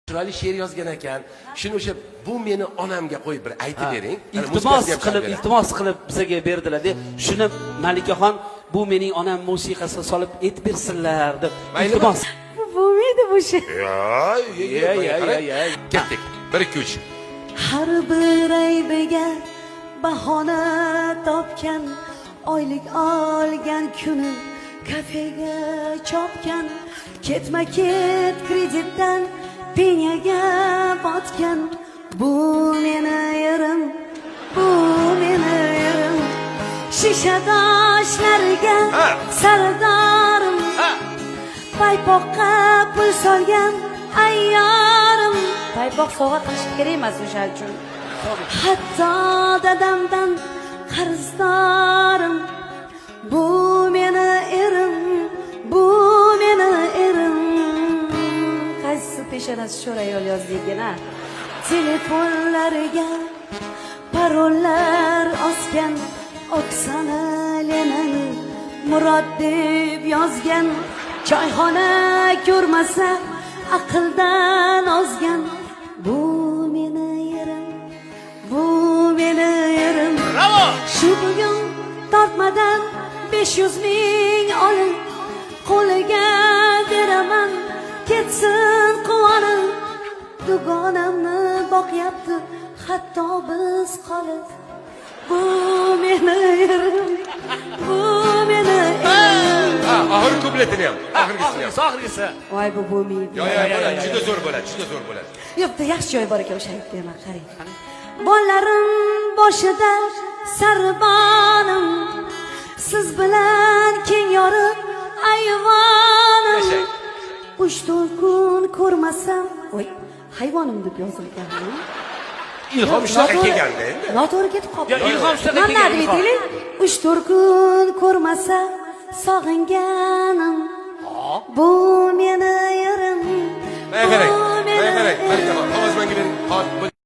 chiroyli she'r yozgan ekan. Shuni o'sha bu meni onamga qo'yib bir aytib bering. Iltimos qilib bizga berdilar-da. Shuni Malikaxon bu mening onam musiqasini solib aytib bersinlar deb. Iltimos. Bo'lmaydi bu she'r. Ketdik. 1 2 3. Har bir aybiga bahona topgan, oylik olgan kuni kafega chopgan, ketma-ket kreditdan penyaga botgan. Bu meni yerim, bu meni yerim. Shishadoshlarga sardorim, paypoqqa pul solgan ayyorim. Paypoq sovg'a qilish kerak emas o'sha uchun. Hatto dadamdan qarzdorim. Bu meni erim, bu meni erim. Qaysi peshonasi sho'ra yo'l yozdingina. Telefonlariga parollar osgan, Oksana Lenani Murod deb yozgan. Choyxona ko'rmasa aqldan ozgan. Bu meni yerim, bu meni yerim. Bravo! Shu bugun tortmadan 500 ming olin qo'liga beraman, ketsin quvonib. Dugonamni boqyapti hatto biz qolib. Bu meni yerim, bu meni yerim. Oxirgi kupletini ham, oxirgisi. Voy bu bo'lmaydi. Yo'q, juda zo'r bo'ladi, juda zo'r bo'ladi. Yo'qda yaxshi joy bor ekan o'sha aytdim, qarang. Bolalarim boshida sarbonim, siz bilan keng yorib ayvonim. 3-4 kun ko'rmasam, voy, hayvonim deb yozilgan. Ilhom shunaqa kelganda endi. Noto'g'ri ketib qoldi. Yo, ilhom shunaqa kelgan. 3-4 kun ko'rmasa sog'inganim. Bu meni